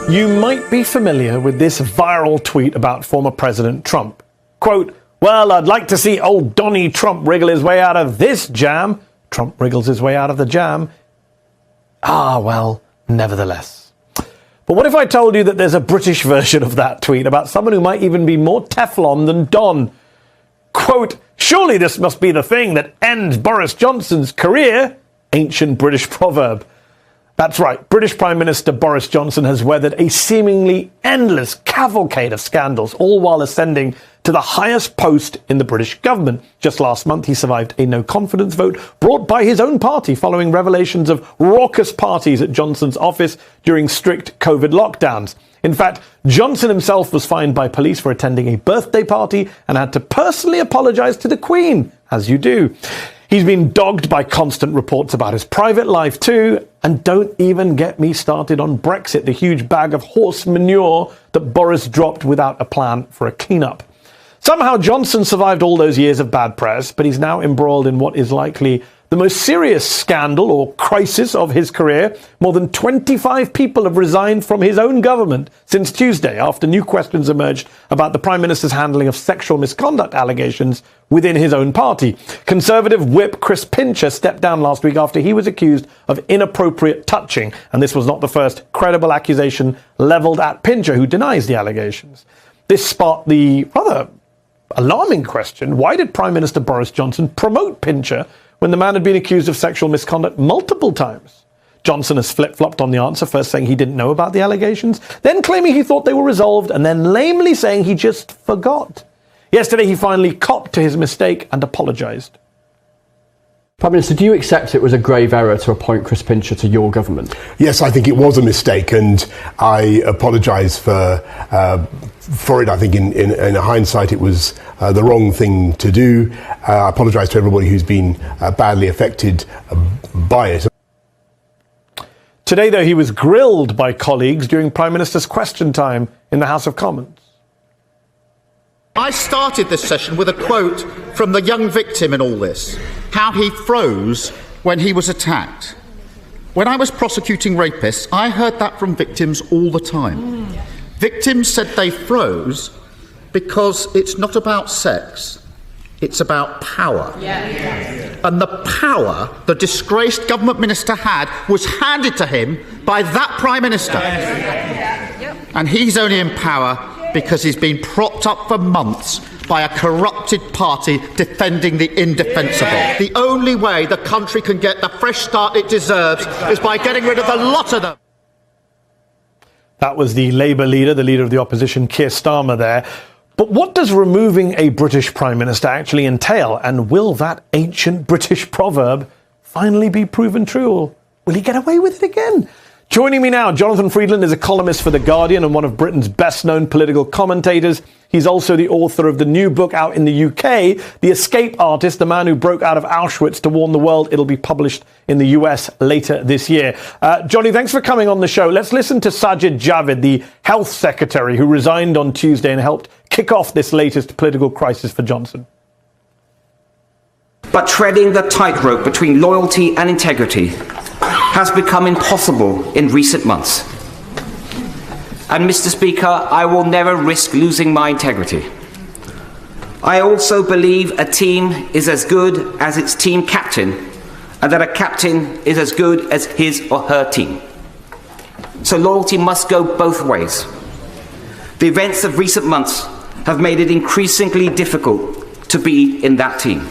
You might be familiar with this viral tweet about former President Trump. Quote, "Well, I'd like to see old Donnie Trump wriggle his way out of this jam." Trump wriggles his way out of the jam. Well, nevertheless. But what if I told you that there's a British version of that tweet about someone who might even be more Teflon than Don? Quote, "Surely this must be the thing that ends Boris Johnson's career." Ancient British proverb. That's right, British Prime Minister Boris Johnson has weathered a seemingly endless cavalcade of scandals, all while ascending to the highest post in the British government. Just last month, he survived a no-confidence vote brought by his own party following revelations of raucous parties at Johnson's office during strict COVID lockdowns. In fact, Johnson himself was fined by police for attending a birthday party and had to personally apologise to the Queen, as you do. He's been dogged by constant reports about his private life too, and don't even get me started on Brexit, the huge bag of horse manure that Boris dropped without a plan for a clean-up. Somehow Johnson survived all those years of bad press, but he's now embroiled in what is likely the most serious scandal or crisis of his career. More than 25 people have resigned from his own government since Tuesday after new questions emerged about the Prime Minister's handling of sexual misconduct allegations within his own party. Conservative whip Chris Pincher stepped down last week after he was accused of inappropriate touching, and this was not the first credible accusation levelled at Pincher, who denies the allegations. This sparked the rather alarming question: why did Prime Minister Boris Johnson promote Pincher when the man had been accused of sexual misconduct multiple times? Johnson has flip-flopped on the answer, first saying he didn't know about the allegations, then claiming he thought they were resolved, and then lamely saying he just forgot. Yesterday, he finally copped to his mistake and apologised. Prime Minister, do you accept it was a grave error to appoint Chris Pincher to your government? Yes, I think it was a mistake, and I apologise for it. I think in hindsight it was the wrong thing to do. I apologise to everybody who's been badly affected by it. Today, though, he was grilled by colleagues during Prime Minister's question time in the House of Commons. I started this session with a quote from the young victim in all this, how he froze when he was attacked. When I was prosecuting rapists, I heard that from victims all the time. Victims said they froze because it's not about sex, it's about power. And the power the disgraced government minister had was handed to him by that Prime Minister. And he's only in power because he's been propped up for months by a corrupted party defending the indefensible. The only way the country can get the fresh start it deserves is by getting rid of the lot of them. That was the Labour leader, the leader of the opposition, Keir Starmer there. But what does removing a British Prime Minister actually entail? And will that ancient British proverb finally be proven true? Or will he get away with it again? Joining me now, Jonathan Freedland is a columnist for The Guardian and one of Britain's best-known political commentators. He's also the author of the new book out in the UK, The Escape Artist, the man who broke out of Auschwitz to warn the world. It'll be published in the US later this year. Johnny, thanks for coming on the show. Let's listen to Sajid Javid, the health secretary who resigned on Tuesday and helped kick off this latest political crisis for Johnson. But treading the tightrope between loyalty and integrity has become impossible in recent months. And Mr. Speaker, I will never risk losing my integrity. I also believe a team is as good as its team captain, and that a captain is as good as his or her team. So loyalty must go both ways. The events of recent months have made it increasingly difficult to be in that team.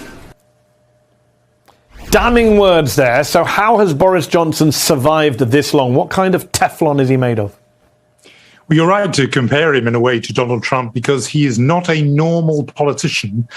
Damning words there. So how has Boris Johnson survived this long? What kind of Teflon is he made of? Well, you're right to compare him in a way to Donald Trump, because he is not a normal politician,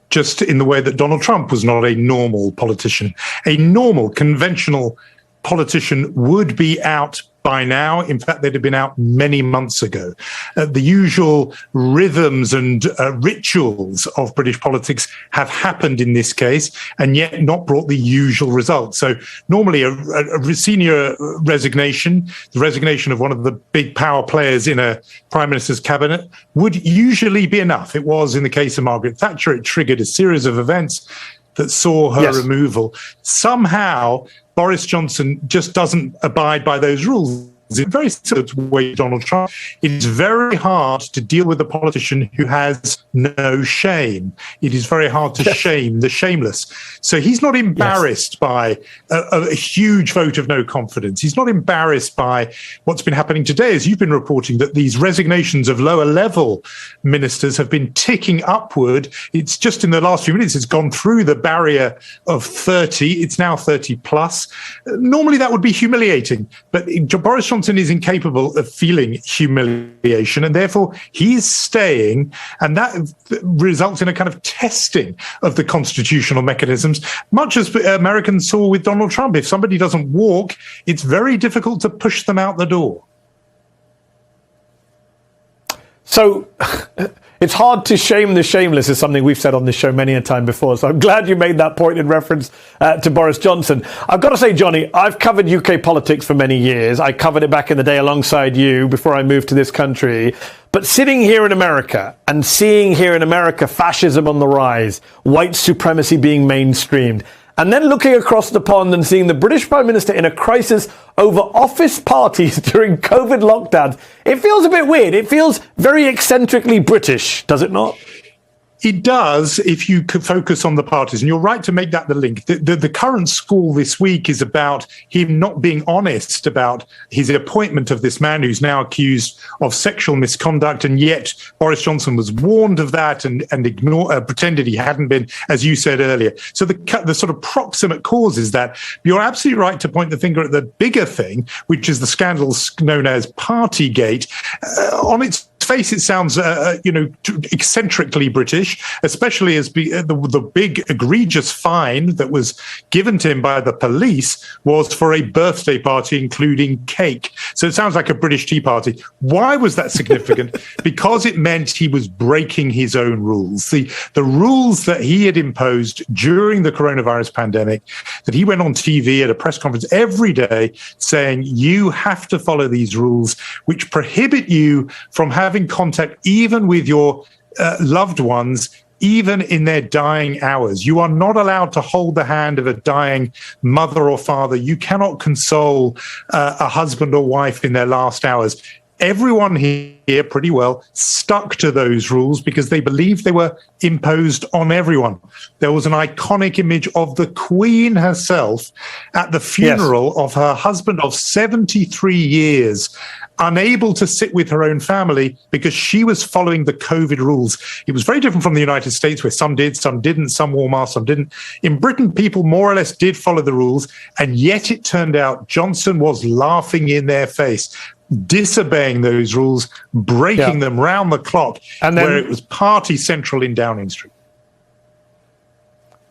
just in the way that Donald Trump was not a normal politician. A normal, conventional politician would be out by now. In fact, they'd have been out many months ago. The usual rhythms and rituals of British politics have happened in this case, and yet not brought the usual results. So normally a senior resignation, the resignation of one of the big power players in a prime minister's cabinet, would usually be enough. It was in the case of Margaret Thatcher. It triggered a series of events that saw her removal. Somehow, Boris Johnson just doesn't abide by those rules. in very similar way to Donald Trump. It's very hard to deal with a politician who has no shame. It is very hard to shame the shameless. So he's not embarrassed by a huge vote of no confidence. He's not embarrassed by what's been happening today, as you've been reporting, that these resignations of lower level ministers have been ticking upward. It's just in the last few minutes, it's gone through the barrier of 30. It's now 30 plus. Normally that would be humiliating, but Boris Johnson is incapable of feeling humiliation, and therefore he's staying, and that results in a kind of testing of the constitutional mechanisms, much as Americans saw with Donald Trump. If somebody doesn't walk, it's very difficult to push them out the door. So it's hard to shame the shameless is something we've said on this show many a time before. So I'm glad you made that point in reference to Boris Johnson. I've got to say, Johnny, I've covered UK politics for many years. I covered it back in the day alongside you before I moved to this country. But sitting here in America and seeing here in America fascism on the rise, white supremacy being mainstreamed, and then looking across the pond and seeing the British Prime Minister in a crisis over office parties during COVID lockdowns, it feels a bit weird. It feels very eccentrically British, does it not? It does, if you could focus on the parties. And you're right to make that the link. The current school this week is about him not being honest about his appointment of this man who's now accused of sexual misconduct. And yet Boris Johnson was warned of that and pretended he hadn't been, as you said earlier. So the sort of proximate cause is that. You're absolutely right to point the finger at the bigger thing, which is the scandals known as Partygate. On its face, it sounds, eccentrically British, especially as the big egregious fine that was given to him by the police was for a birthday party, including cake. So it sounds like a British Tea Party. Why was that significant? Because it meant he was breaking his own rules. The rules that he had imposed during the coronavirus pandemic, that he went on TV at a press conference every day saying, you have to follow these rules, which prohibit you from having contact even with your loved ones, even in their dying hours. You are not allowed to hold the hand of a dying mother or father. You cannot console a husband or wife in their last hours. Everyone here pretty well stuck to those rules because they believed they were imposed on everyone. There was an iconic image of the Queen herself at the funeral of her husband of 73 years, unable to sit with her own family because she was following the COVID rules. It was very different from the United States, where some did, some didn't, some wore masks, some didn't. In Britain, people more or less did follow the rules, and yet it turned out Johnson was laughing in their face, disobeying those rules, breaking them round the clock, and then, where it was party central in Downing Street.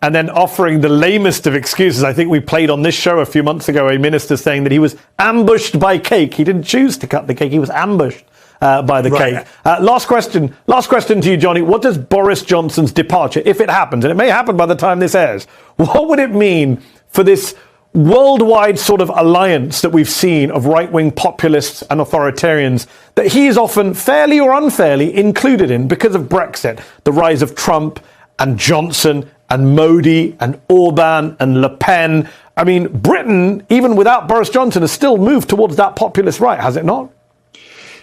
And then offering the lamest of excuses. I think we played on this show a few months ago a minister saying that he was ambushed by cake. He didn't choose to cut the cake. He was ambushed by the cake. Last question to you, Johnny. What does Boris Johnson's departure, if it happens, and it may happen by the time this airs, what would it mean for this worldwide sort of alliance that we've seen of right-wing populists and authoritarians that he is often fairly or unfairly included in because of Brexit, the rise of Trump and Johnson and Modi and Orban and Le Pen? I mean, Britain, even without Boris Johnson, has still moved towards that populist right, has it not?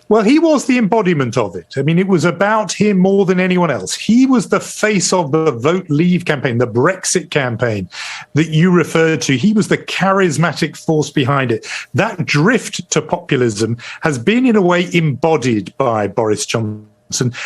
Well, he was the embodiment of it. I mean, it was about him more than anyone else. He was the face of the Vote Leave campaign, the Brexit campaign that you referred to. He was the charismatic force behind it. That drift to populism has been, in a way, embodied by Boris Johnson.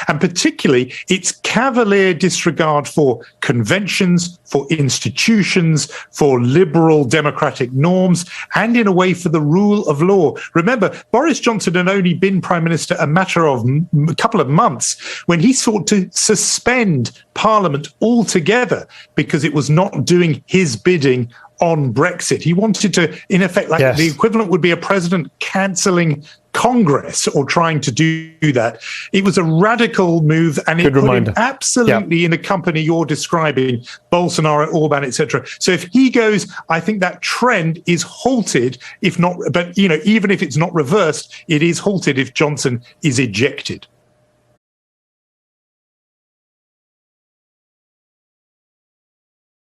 And particularly its cavalier disregard for conventions, for institutions, for liberal democratic norms, and in a way for the rule of law. Remember, Boris Johnson had only been Prime Minister a matter of a couple of months when he sought to suspend Parliament altogether because it was not doing his bidding on Brexit. He wanted to, in effect, the equivalent would be a president cancelling Congress or trying to do that. It was a radical move, and it put him absolutely in the company you're describing, Bolsonaro, Orban, etc. So if he goes, I think that trend is halted, if not, but even if it's not reversed, it is halted if Johnson is ejected.